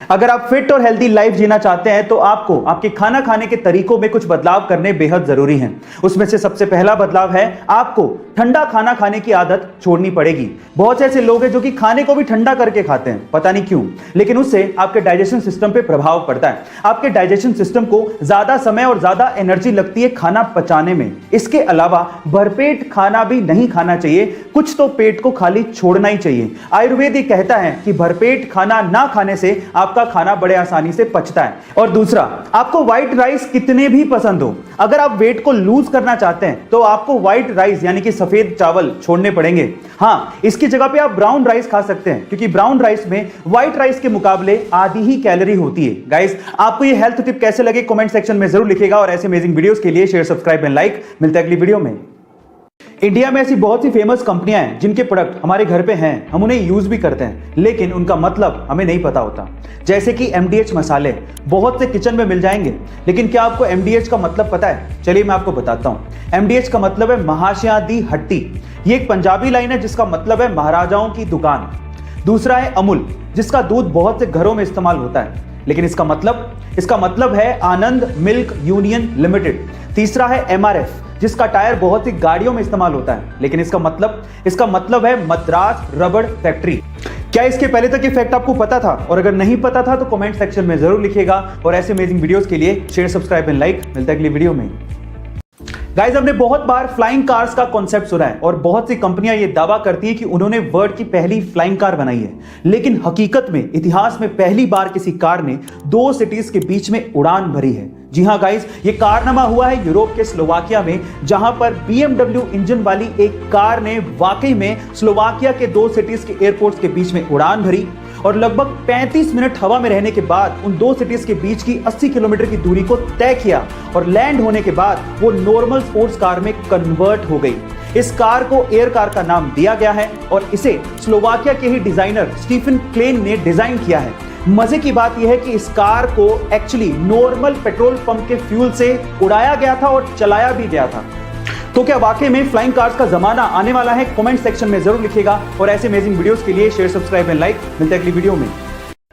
अगर आप फिट और हेल्दी लाइफ जीना चाहते हैं तो आपको आपके खाना खाने के तरीकों में कुछ बदलाव करने बेहद जरूरी हैं। उसमें से सबसे पहला बदलाव है आपको ठंडा खाना खाने की आदत छोड़नी पड़ेगी। बहुत से ऐसे लोग हैं जो कि खाने को भी ठंडा करके खाते हैं, पता नहीं क्यों, लेकिन उससे आपके डाइजेशन सिस्टम पे प्रभाव पड़ता है। आपके डाइजेशन सिस्टम को ज्यादा समय और ज्यादा एनर्जी लगती है खाना पचाने में। इसके अलावा भरपेट खाना भी नहीं खाना चाहिए, कुछ तो पेट को खाली छोड़ना ही चाहिए। आयुर्वेद ये कहता है कि भरपेट खाना ना खाने से आपका खाना बड़े आसानी से पचता है। और दूसरा, आपको व्हाइट राइस कितने भी पसंद हो, अगर आप वेट को लूज करना चाहते हैं तो आपको व्हाइट राइस यानी कि सफेद चावल छोड़ने पड़ेंगे। हाँ, इसकी जगह पे आप ब्राउन राइस खा सकते हैं, क्योंकि ब्राउन राइस में व्हाइट राइस के मुकाबले आधी ही कैलोरी होती है। गाइस, आपको ये हेल्थ टिप कैसे लगे कमेंट सेक्शन में जरूर लिखिएगा और ऐसे अमेजिंग वीडियोस के लिए शेयर, सब्सक्राइब एंड लाइक। मिलते हैं अगली वीडियो में। इंडिया में ऐसी बहुत सी फेमस कंपनियां हैं जिनके प्रोडक्ट हमारे घर पे हैं, हम उन्हें यूज भी करते हैं, लेकिन उनका मतलब हमें नहीं पता होता। जैसे कि MDH मसाले बहुत से किचन में मिल जाएंगे, लेकिन क्या आपको MDH का मतलब पता है? चलिए मैं आपको बताता हूं। MDH का मतलब है महाशया दी हट्टी। ये एक पंजाबी लाइन है जिसका मतलब है महाराजाओं की दुकान। दूसरा है अमूल, जिसका दूध बहुत से घरों में इस्तेमाल होता है, लेकिन इसका मतलब है आनंद मिल्क यूनियन लिमिटेड। तीसरा है MRF, जिसका टायर बहुत सी गाड़ियों में इस्तेमाल होता है, लेकिन इसका मतलब है मद्रास रबड़ फैक्ट्री। क्या इसके पहले तक ये फैक्ट आपको पता था? और अगर नहीं पता था तो कमेंट सेक्शन में जरूर लिखिएगा और ऐसे अमेजिंग वीडियोस के लिए शेयर, सब्सक्राइब एंड लाइक। मिलता है अगली वीडियो में। गाइस, हमने बहुत बार फ्लाइंग कार्स का कॉन्सेप्ट सुना है और बहुत सी कंपनियां ये दावा करती है कि उन्होंने वर्ल्ड की पहली फ्लाइंग कार बनाई है, लेकिन हकीकत में इतिहास में पहली बार किसी कार ने 2 सिटीज के बीच में उड़ान भरी है। जी हां गाइस, ये कारनामा हुआ है यूरोप के स्लोवाकिया में, जहां पर BMW इंजन वाली एक कार ने वाकई में स्लोवाकिया के 2 सिटीज के एयरपोर्ट्स के बीच में उड़ान भरी और लगभग 35 मिनट हवा में रहने के बाद उन 2 सिटीज के बीच की 80 किलोमीटर की दूरी को तय किया और लैंड होने के बाद वो नॉर्मल स्पोर्ट्स कार में कन्वर्ट हो गई। इस कार को एयर कार का नाम दिया गया है और इसे स्लोवाकिया के ही डिजाइनर स्टीफन क्लेन ने डिजाइन किया है। मजे की बात यह है कि इस कार को एक्चुअली नॉर्मल पेट्रोल पंप के फ्यूल से उड़ाया गया था और चलाया भी गया था। तो क्या वाकई में फ्लाइंग कार्स का जमाना आने वाला है? कमेंट सेक्शन में जरूर लिखिएगा और ऐसे अमेजिंग वीडियोस के लिए शेयर, सब्सक्राइब एंड लाइक। मिलते हैं अगली वीडियो में।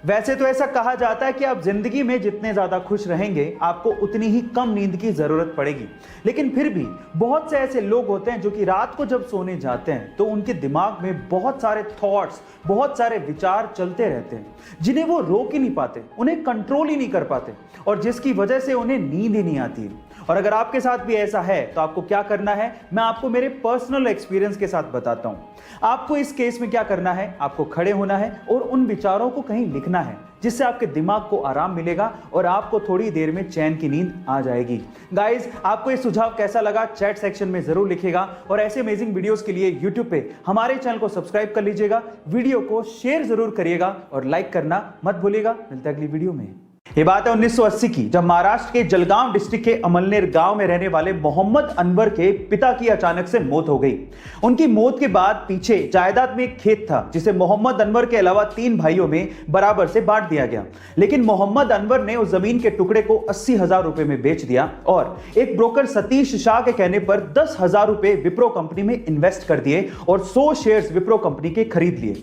वैसे तो ऐसा कहा जाता है कि आप जिंदगी में जितने ज्यादा खुश रहेंगे आपको उतनी ही कम नींद की जरूरत पड़ेगी, लेकिन फिर भी बहुत से ऐसे लोग होते हैं जो कि रात को जब सोने जाते हैं तो उनके दिमाग में बहुत सारे थॉट्स, बहुत सारे विचार चलते रहते हैं, जिन्हें वो रोक ही नहीं पाते, उन्हें कंट्रोल ही नहीं कर पाते और जिसकी वजह से उन्हें नींद ही नहीं आती। और अगर आपके साथ भी ऐसा है तो आपको क्या करना है, मैं आपको मेरे पर्सनल एक्सपीरियंस के साथ बताता हूं। आपको इस केस में क्या करना है, आपको खड़े होना है और उन विचारों को कहीं लिखना है, जिससे आपके दिमाग को आराम मिलेगा और आपको थोड़ी देर में चैन की नींद आ जाएगी। गाइस, आपको ये सुझाव कैसा लगा चैट सेक्शन में जरूर लिखिएगा और ऐसे अमेजिंग वीडियोस के लिए यूट्यूब पे हमारे चैनल को सब्सक्राइब कर लीजिएगा, वीडियो को शेयर जरूर करिएगा और लाइक करना मत भूलिएगा। मिलता है अगली वीडियो में। ये बात है 1980 की, जब महाराष्ट्र के जलगांव डिस्ट्रिक्ट के अमलनेर गांव में रहने वाले मोहम्मद अनवर के पिता की अचानक से मौत हो गई। उनकी मौत के बाद पीछे जायदाद में एक खेत था जिसे मोहम्मद अनवर के अलावा 3 भाइयों में बराबर से बांट दिया गया, लेकिन मोहम्मद अनवर ने उस जमीन के टुकड़े को 80,000 रुपए में बेच दिया और एक ब्रोकर सतीश शाह के कहने पर 10,000 रुपए विप्रो कंपनी में इन्वेस्ट कर दिए और 100 शेयर्स विप्रो कंपनी के खरीद लिए।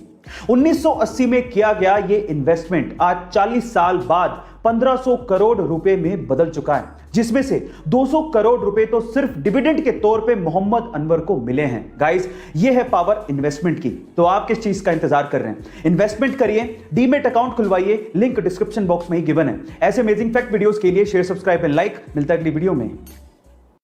1980 में किया गया ये इन्वेस्टमेंट आज 40 साल बाद 1500 करोड़ रुपए में बदल चुका है, जिसमें से 200 करोड़ रुपए तो सिर्फ डिविडेंड के तौर पे मोहम्मद अनवर को मिले हैं। गाइस, ये है पावर इन्वेस्टमेंट की। तो आप किस चीज का इंतजार कर रहे हैं? इन्वेस्टमेंट करिए, डीमेट अकाउंट खुलवाइए, लिंक डिस्क्रिप्शन बॉक्स में ही गिवन है। ऐसे अमेजिंग फैक्ट वीडियोस के लिए शेयर, सब्सक्राइब एंड लाइक। मिलता है अगली वीडियो में।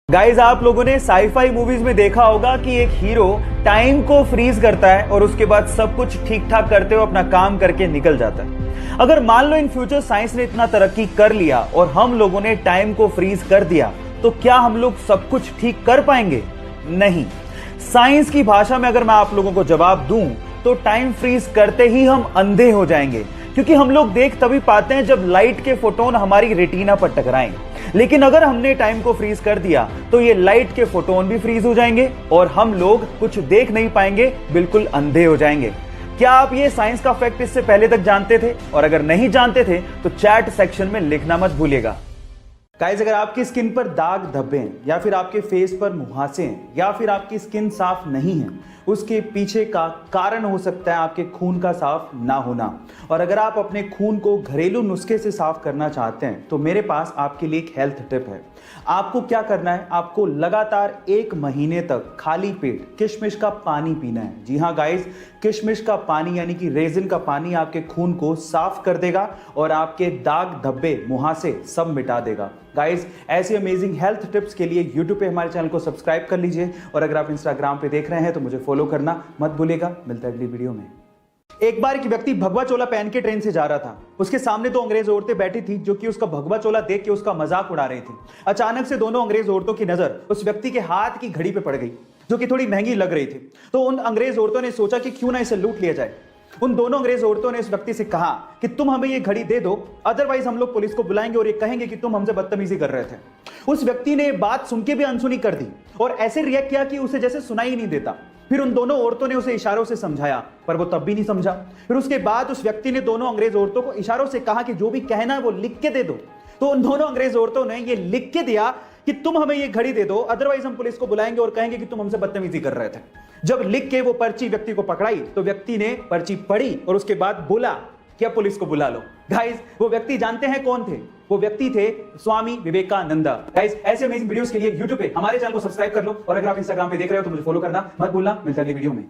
गाइस, आप लोगों ने साईफाई मूवीज में देखा होगा कि एक हीरो टाइम को फ्रीज करता है और उसके बाद सब कुछ ठीक ठाक करते हुए अपना काम करके निकल जाता है। अगर मान लो इन फ्यूचर साइंस ने इतना तरक्की कर लिया और हम लोगों ने टाइम को फ्रीज कर दिया, तो क्या हम लोग सब कुछ ठीक कर पाएंगे? नहीं। साइंस की भाषा में अगर मैं आप लोगों को जवाब दूं तो टाइम फ्रीज करते ही हम अंधे हो जाएंगे, क्योंकि हम लोग देख तभी पाते हैं जब लाइट के फोटोन हमारी रेटिना पर टकराएं। लेकिन अगर हमने टाइम को फ्रीज कर दिया तो ये लाइट के फोटोन भी फ्रीज हो जाएंगे और हम लोग कुछ देख नहीं पाएंगे, बिल्कुल अंधे हो जाएंगे। क्या आप ये साइंस का फैक्ट इससे पहले तक जानते थे? और अगर नहीं जानते थे तो चैट सेक्शन में लिखना मत भूलिएगा। गाइस, अगर आपकी स्किन पर दाग धब्बे हैं या फिर आपके फेस पर मुहासे हैं या फिर आपकी स्किन साफ नहीं है, उसके पीछे का कारण हो सकता है आपके खून का साफ ना होना। और अगर आप अपने खून को घरेलू नुस्खे से साफ करना चाहते हैं तो मेरे पास आपके लिए एक हेल्थ टिप है। आपको क्या करना है, आपको लगातार 1 महीने तक खाली पेट किशमिश का पानी पीना है। जी हाँ गाइस, किशमिश का पानी यानी कि रेजिन का पानी आपके खून को साफ कर देगा और आपके दाग धब्बे मुहासे सब मिटा देगा। गाइस, ऐसी अमेजिंग हेल्थ टिप्स के लिए YouTube पे हमारे चैनल को सब्सक्राइब कर लीजिए और अगर आप Instagram पे देख रहे हैं तो मुझे फॉलो करना मत भूलिएगा। मिलता है अगली वीडियो में। एक बार एक व्यक्ति भगवा चोला पहन के ट्रेन से जा रहा था। उसके सामने 2 अंग्रेज औरतें बैठी थी जो कि उसका भगवा चोला देख के उसका मजाक उड़ा रही थी। अचानक से दोनों अंग्रेज औरतों की नजर उस व्यक्ति के हाथ की घड़ी पे पड़ गई जो कि थोड़ी महंगी लग रही थी। तो उन अंग्रेज औरतों ने सोचा कि क्यों ना इसे लूट लिया जाए। उन दोनों अंग्रेज औरतों ने इस व्यक्ति से कहा कि तुम हमें ये घड़ी दे दो, अदरवाइज हम लोग पुलिस को बुलाएंगे और ये कहेंगे कि तुम हमसे बदतमीजी कर रहे थे। उस व्यक्ति ने बात सुन के भी अनसुनी कर दी और ऐसे रिएक्ट किया कि उसे जैसे सुनाई ही नहीं देता। फिर उन दोनों औरतों ने उसे इशारों से समझाया पर वो तब भी नहीं समझा। फिर उसके बाद उस व्यक्ति ने दोनों अंग्रेज औरतों को इशारों से कहा कि जो भी कहना है वो लिख के दे दो। तो उन दोनों अंग्रेज औरतों ने ये लिख के दिया कि तुम हमें ये घड़ी दे दो, अदरवाइज हम पुलिस को बुलाएंगे और कहेंगे कि तुम हमसे बदतमीजी कर रहे थे। जब लिख के वो पर्ची व्यक्ति को पकड़ाई तो व्यक्ति ने पर्ची पढ़ी और उसके बाद बोला कि अब पुलिस को बुला लो। गाइस, वो व्यक्ति जानते हैं कौन थे? वो व्यक्ति थे स्वामी विवेकानंद। गाइस, ऐसे अमेजिंग वीडियोस के लिए YouTube पे हमारे चैनल को सब्सक्राइब कर लो और अगर आप Instagram पे देख रहे हो तो मुझे फॉलो करना मत भूलना। मिलता है अगली वीडियो में।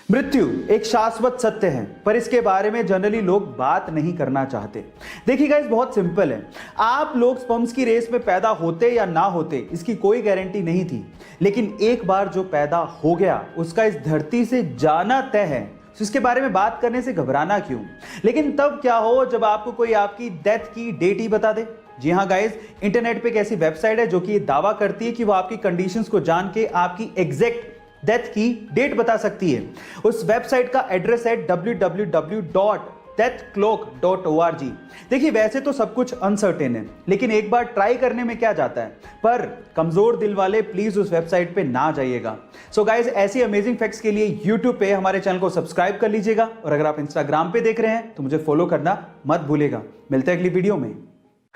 मृत्यु एक शाश्वत सत्य है पर इसके बारे में जनरली लोग बात नहीं करना चाहते। देखिए गाइस, बहुत सिंपल है। आप लोग स्पर्म्स की रेस में पैदा होते या ना होते इसकी कोई गारंटी नहीं थी, लेकिन एक बार जो पैदा हो गया उसका इस धरती से जाना तय है। तो इसके बारे में बात करने से घबराना क्यों? लेकिन तब क्या हो जब आपको कोई आपकी डेथ की डेट ही बता दे। जी हाँ गाइस, इंटरनेट पे एक ऐसी वेबसाइट है जो कि ये दावा करती है कि वो आपकी कंडीशंस को जान के आपकी एग्जैक्ट डेथ की डेट बता सकती है। उस वेबसाइट का एड्रेस है www.deathclock.org। देखिए, वैसे तो सब कुछ अनसर्टेन है, लेकिन एक बार ट्राई करने में क्या जाता है। पर कमजोर दिल वाले प्लीज उस वेबसाइट पे ना जाइएगा। सो गाइस, ऐसी अमेजिंग फैक्ट्स के लिए YouTube पे हमारे चैनल को सब्सक्राइब कर लीजिएगा और अगर आप Instagram पे देख रहे हैं तो मुझे फॉलो करना मत भूलिएगा। मिलते हैं अगली वीडियो में।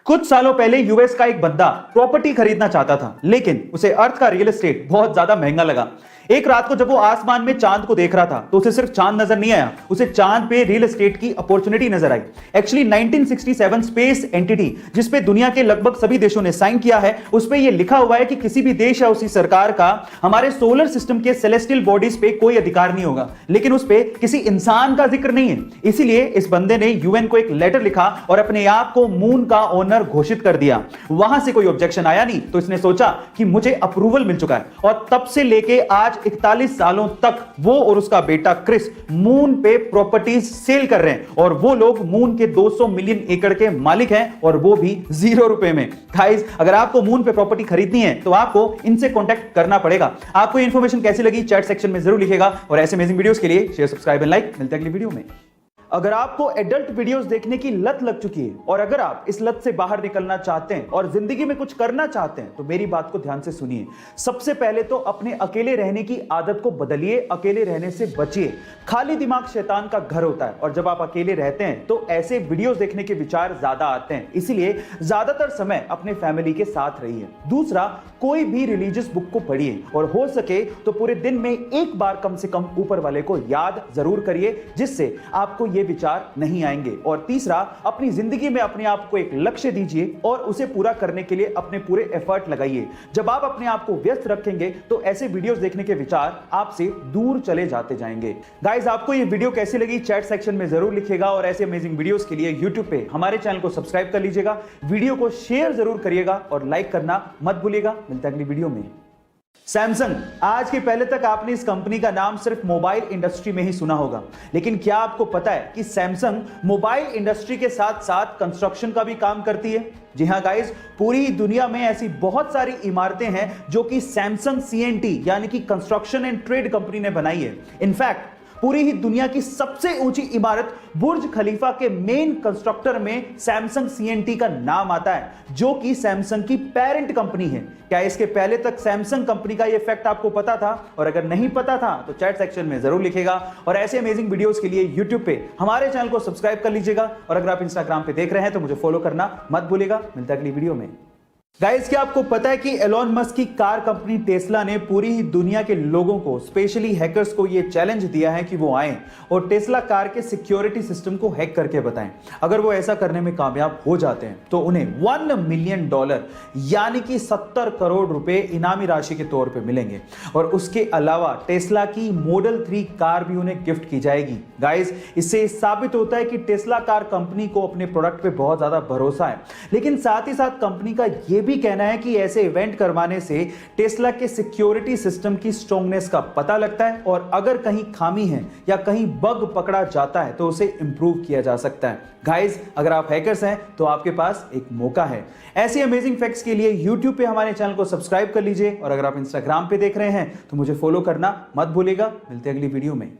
कुछ सालों पहले यूएस का एक बंदा प्रॉपर्टी खरीदना चाहता था, लेकिन उसे अर्थ का रियल एस्टेट बहुत ज्यादा महंगा लगा। एक रात को जब वो आसमान में चांद को देख रहा था तो उसे सिर्फ चांद नजर नहीं आया, उसे चांद पे रियल एस्टेट की अपॉर्चुनिटी नजर आई। एक्चुअली 1967 स्पेस एंटिटी जिसपे दुनिया के लगभग सभी देशों ने साइन किया है, उस पे ये लिखा हुआ है कि किसी भी देश या उसी सरकार का हमारे सोलर सिस्टम के सेलेस्टियल बॉडीज पे कोई अधिकार नहीं होगा, लेकिन उस पे किसी इंसान का जिक्र नहीं है। इसीलिए इस बंदे ने यूएन को एक लेटर लिखा और अपने आप को मून का ओनर घोषित कर दिया। वहां से कोई ऑब्जेक्शन आया नहीं तो इसने सोचा कि मुझे अप्रूवल मिल चुका है और तब से लेके आज 41 सालों तक वो और उसका बेटा क्रिस मून पे प्रॉपर्टीज सेल कर रहे हैं और वो लोग मून के 200 मिलियन एकड़ के मालिक हैं और वो भी 0 रुपए में। गाइस, अगर आपको मून पे प्रॉपर्टी खरीदनी है तो आपको इनसे कांटेक्ट करना पड़ेगा। आपको ये इंफॉर्मेशन कैसी लगी चैट सेक्शन में जरूर लिखिएगा और ऐसे अमेजिंग वीडियोस के लिए शेयर, सब्सक्राइब एंड लाइक। मिलते हैं अगली वीडियो में। अगर आपको एडल्ट वीडियोस देखने की लत लग चुकी है और अगर आप इस लत से बाहर निकलना चाहते हैं और जिंदगी में कुछ करना चाहते हैं तो मेरी बात को ध्यान से सुनिए। सबसे पहले तो अपने अकेले रहने की आदत को बदलिए, अकेले रहने से बचिए। खाली दिमाग शैतान का घर होता है और जब आप अकेले रहते हैं तो ऐसे वीडियोस देखने के विचार ज्यादा आते हैं, इसीलिए ज्यादातर समय अपने फैमिली के साथ रहिए। दूसरा, कोई भी रिलीजियस बुक को पढ़िए और हो सके तो पूरे दिन में एक बार कम से कम ऊपर वाले को याद जरूर करिए, जिससे आपको ये विचार नहीं आएंगे। और तीसरा, अपनी जिंदगी में अपने आप को एक लक्ष्य दीजिए और उसे पूरा करने के लिए अपने पूरे एफर्ट लगाइए। जब आप अपने आप को व्यस्त रखेंगे तो ऐसे वीडियोस देखने के विचार आपसे दूर चले जाते जाएंगे। गाइस, आपको ये वीडियो कैसी लगी चैट सेक्शन में जरूर लिखिएगा और ऐसे अमेजिंग वीडियोस के लिए YouTube पे हमारे चैनल को सब्सक्राइब कर लीजिएगा, वीडियो को शेयर जरूर करिएगा और लाइक करना मत भूलिएगा। मिलते हैं अगली वीडियो में। सैमसंग, आज के पहले तक आपने इस कंपनी का नाम सिर्फ मोबाइल इंडस्ट्री में ही सुना होगा, लेकिन क्या आपको पता है कि सैमसंग मोबाइल इंडस्ट्री के साथ साथ कंस्ट्रक्शन का भी काम करती है? जी हां गाइस, पूरी दुनिया में ऐसी बहुत सारी इमारतें हैं जो कि सैमसंग सीएनटी यानी कि कंस्ट्रक्शन एंड ट्रेड कंपनी ने बनाई है। इनफैक्ट पूरी ही दुनिया की सबसे ऊंची इमारत बुर्ज खलीफा के मेन कंस्ट्रक्टर में सैमसंग सीएनटी का नाम आता है, जो कि सैमसंग की पेरेंट कंपनी है। क्या इसके पहले तक सैमसंग कंपनी का ये फैक्ट आपको पता था? और अगर नहीं पता था तो चैट सेक्शन में जरूर लिखेगा और ऐसे अमेजिंग वीडियोस के लिए YouTube पे हमारे चैनल को सब्सक्राइब कर लीजिएगा और अगर आप Instagram पे देख रहे हैं तो मुझे फॉलो करना मत भूलिएगा। मिलता है अगली वीडियो में। गाइस, क्या आपको पता है कि एलोन मस्क की कार कंपनी टेस्ला ने पूरी ही दुनिया के लोगों को, स्पेशली हैकर्स को, यह चैलेंज दिया है कि वो आए और टेस्ला कार के सिक्योरिटी सिस्टम को हैक करके बताएं। अगर वो ऐसा करने में कामयाब हो जाते हैं तो उन्हें $1 मिलियन यानी कि 70 करोड़ रुपए इनामी राशि के तौर पे मिलेंगे और उसके अलावा टेस्ला की मॉडल 3 कार भी उन्हें गिफ्ट की जाएगी। गाइस, इससे साबित होता है कि टेस्ला कार कंपनी को अपने प्रोडक्ट पे बहुत ज्यादा भरोसा है, लेकिन साथ ही साथ कंपनी का यह भी कहना है कि ऐसे इवेंट करवाने से टेस्ला के सिक्योरिटी सिस्टम की स्ट्रांगनेस का पता लगता है और अगर कहीं खामी है या कहीं बग पकड़ा जाता है तो उसे इंप्रूव किया जा सकता है। गाइस, अगर आप हैकर्स हैं तो आपके पास एक मौका है। ऐसी अमेजिंग फैक्ट्स के लिए YouTube पे हमारे चैनल को सब्सक्राइब कर लीजिए और अगर आप Instagram पे देख रहे हैं तो मुझे फॉलो करना मत भूलिएगा। मिलते हैं अगली वीडियो में।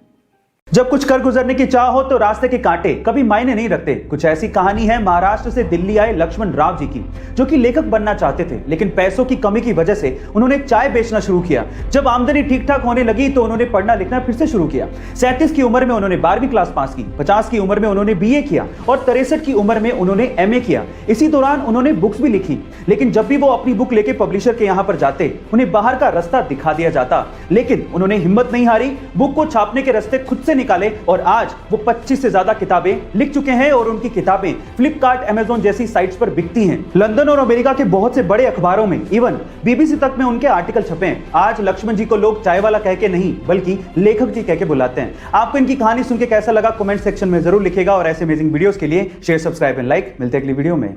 जब कुछ कर गुजरने की चाह हो तो रास्ते के कांटे कभी मायने नहीं रखते। कुछ ऐसी कहानी है महाराष्ट्र से दिल्ली आए लक्ष्मण राव जी की, जो कि लेखक बनना चाहते थे, लेकिन पैसों की कमी की वजह से उन्होंने चाय बेचना शुरू किया। जब आमदनी ठीक ठाक होने लगी तो उन्होंने पढ़ना लिखना फिर से शुरू किया। 37 की उम्र में उन्होंने 12वीं क्लास पास की, 50 की उम्र में उन्होंने BA किया और 63 की उम्र में उन्होंने MA किया। इसी दौरान उन्होंने बुक्स भी लिखी, लेकिन जब भी वो अपनी बुक लेके पब्लिशर के यहां पर जाते उन्हें बाहर का रास्ता दिखा दिया जाता, लेकिन उन्होंने हिम्मत नहीं हारी, बुक को छापने के रास्ते खुद से निकाले और आज वो 25 से ज्यादा किताबें लिख चुके हैं और उनकी किताबें फ्लिपकार्ट, अमेज़न जैसी साइट्स पर बिकती हैं। लंदन और अमेरिका के बहुत से बड़े अखबारों में, इवन BBC तक में उनके आर्टिकल छपे हैं। आज लक्ष्मण जी को लोग चाय वाला कह के नहीं बल्कि लेखक जी कह के बुलाते हैं। आपको इनकी कहानी सुन के कैसा लगा कमेंट सेक्शन में जरूर लिखिएगा और ऐसे अमेजिंग वीडियोस के लिए शेयर, सब्सक्राइब एंड लाइक। मिलते हैं अगली वीडियो में।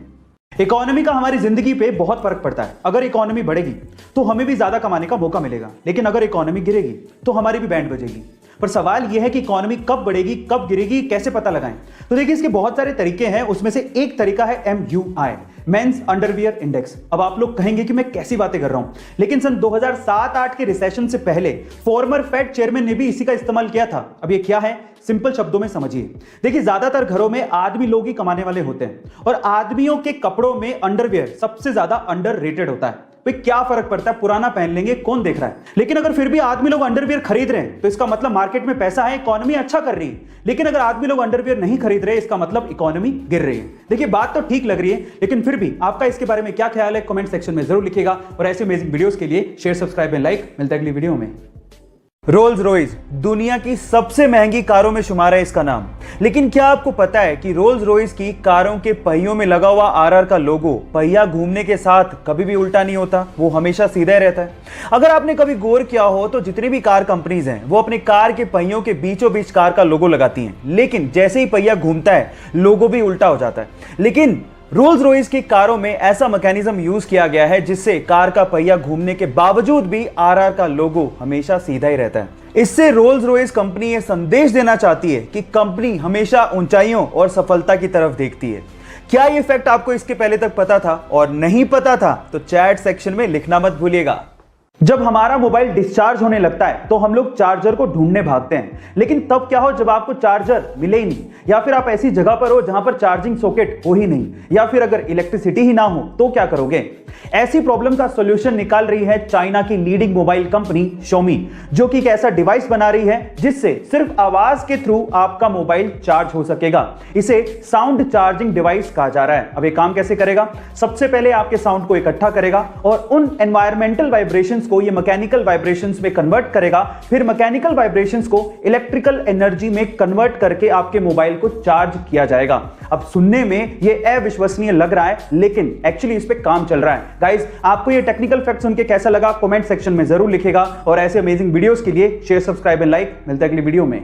इकोनॉमी का हमारी जिंदगी पे बहुत फर्क पड़ता है। अगर इकोनॉमी बढ़ेगी तो हमें भी ज्यादा कमाने का मौका मिलेगा, लेकिन अगर इकोनॉमी गिरेगी तो हमारी भी बैंड बजेगी। पर सवाल यह है कि इकोनॉमी कब बढ़ेगी, कब गिरेगी, कैसे पता लगाएं? तो देखिए, इसके बहुत सारे तरीके हैं। उसमें से एक तरीका है MUI, मेंस अंडरवियर इंडेक्स। अब आप लोग कहेंगे कि मैं कैसी बातें कर रहा हूं, लेकिन सन 2007-8 के रिसेशन से पहले फॉर्मर फेड चेयरमैन ने भी इसी का इस्तेमाल किया था। अब ये क्या है, सिंपल शब्दों में समझिए। देखिए, ज्यादातर घरों में आदमी लोग ही कमाने वाले होते हैं और आदमियों के कपड़ों में अंडरवियर सबसे ज्यादा अंडररेटेड होता है। भाई, क्या फर्क पड़ता है, पुराना पहन लेंगे, कौन देख रहा है। लेकिन अगर फिर भी आदमी लोग अंडरवियर खरीद रहे हैं तो इसका मतलब मार्केट में पैसा है, इकोनॉमी अच्छा कर रही है। लेकिन अगर आदमी लोग अंडरवियर नहीं खरीद रहे, इसका मतलब इकोनॉमी गिर रही है। देखिए, बात तो ठीक लग रही है, लेकिन फिर भी आपका इसके बारे में क्या ख्याल है कमेंट सेक्शन में जरूर लिखिएगा और ऐसे अमेजिंग वीडियोस के लिए शेयर, सब्सक्राइब एंड लाइक। मिलते हैं अगली वीडियो में। रोल्स रॉयस दुनिया की सबसे महंगी कारों में शुमार है इसका नाम, लेकिन क्या आपको पता है कि रोल्स रॉयस की कारों के पहियों में लगा हुआ RR का लोगो पहिया घूमने के साथ कभी भी उल्टा नहीं होता, वो हमेशा सीधा ही रहता है। अगर आपने कभी गौर किया हो तो जितनी भी कार कंपनीज हैं वो अपने कार के पहियों के बीचों बीच कार का लोगो लगाती हैं, लेकिन जैसे ही पहिया घूमता है लोगो भी उल्टा हो जाता है। लेकिन रोल्स रॉयस की कारों में ऐसा मैकेनिज्म यूज किया गया है जिससे कार का पहिया घूमने के बावजूद भी RR का लोगो हमेशा सीधा ही रहता है। इससे रोल्स रॉयस कंपनी यह संदेश देना चाहती है कि कंपनी हमेशा ऊंचाइयों और सफलता की तरफ देखती है। क्या यह फैक्ट आपको इसके पहले तक पता था? और नहीं पता था तो चैट सेक्शन में लिखना मत भूलिएगा। जब हमारा मोबाइल डिस्चार्ज होने लगता है तो हम लोग चार्जर को ढूंढने भागते हैं, लेकिन तब क्या हो जब आपको चार्जर मिले ही नहीं, या फिर आप ऐसी जगह पर हो जहां पर चार्जिंग सॉकेट हो ही नहीं, या फिर अगर इलेक्ट्रिसिटी ही ना हो तो क्या करोगे? ऐसी प्रॉब्लम का सॉल्यूशन निकाल रही है चाइना की लीडिंग मोबाइल कंपनी Xiaomi, जो कि एक ऐसा डिवाइस बना रही है जिससे सिर्फ आवाज के थ्रू आपका मोबाइल चार्ज हो सकेगा। इसे साउंड चार्जिंग डिवाइस कहा जा रहा है। अब ये काम कैसे करेगा? सबसे पहले आपके साउंड को इकट्ठा करेगा और उन एनवायरमेंटल वाइब्रेशंस को ये मैकेनिकल वाइब्रेशंस में कन्वर्ट करेगा, फिर मैकेनिकल वाइब्रेशंस को इलेक्ट्रिकल एनर्जी में कन्वर्ट करके आपके मोबाइल को चार्ज किया जाएगा। अब सुनने में ये अविश्वसनीय लग रहा है, लेकिन एक्चुअली इस पे काम चल रहा है। गाइस, आपको ये टेक्निकल फैक्ट सुन के कैसा लगा कमेंट सेक्शन में जरूर लिखिएगा और ऐसे अमेजिंग वीडियोस के लिए शेयर, सब्सक्राइब एंड लाइक। मिलते हैं अगली वीडियो में।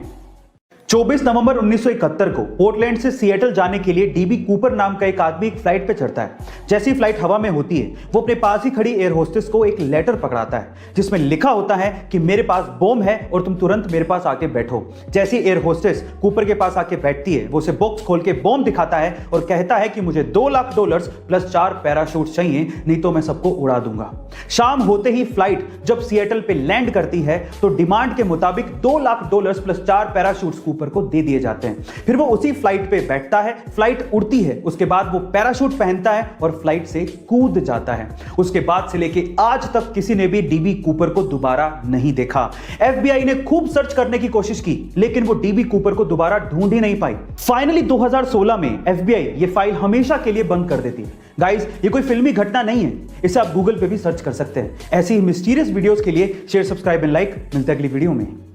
24 नवंबर 1971 को पोर्टलैंड से सिएटल जाने के लिए DB कूपर नाम का एक आदमी एक फ्लाइट पे चढ़ता है। जैसी फ्लाइट हवा में होती है वो अपने पास ही खड़ी एयर होस्टेस को एक लेटर पकड़ाता है जिसमें लिखा होता है कि मेरे पास बॉम्ब है और तुम तुरंत मेरे पास आके बैठो। जैसी एयर होस्टेस कूपर के पास आके बैठती है वो उसे बॉक्स खोल के बॉम्ब दिखाता है और कहता है कि मुझे $2 लाख प्लस 4 पैराशूट चाहिए, नहीं तो मैं सबको उड़ा दूंगा। शाम होते ही फ्लाइट जब सिएटल पे लैंड करती है तो डिमांड के मुताबिक $2 lakh plus 4 parachutes Cooper Cooper को दे दिए जाते हैं। फिर वो उसी फ्लाइट पे बैठता है, फ्लाइट उड़ती है, उसके बाद वो पैराशूट पहनता है और फ्लाइट से कूद जाता है। उसके बाद से लेके आज तक किसी ने भी डीबी कूपर को दोबारा नहीं देखा। एफबीआई ने खूब सर्च करने की कोशिश की, लेकिन वो डीबी कूपर को दोबारा ढूंढ ही नहीं पाई। फाइनली 2016 में एफबीआई ये फाइल हमेशा के लिए बंद कर देती है। गाइस, ये कोई फिल्मी घटना नहीं है, इसे आप गूगल पे भी सर्च कर सकते हैं। ऐसी ही मिस्टीरियस वीडियोस के लिए शेयर, सब्सक्राइब एंड लाइक। मिलते हैं अगली वीडियो में।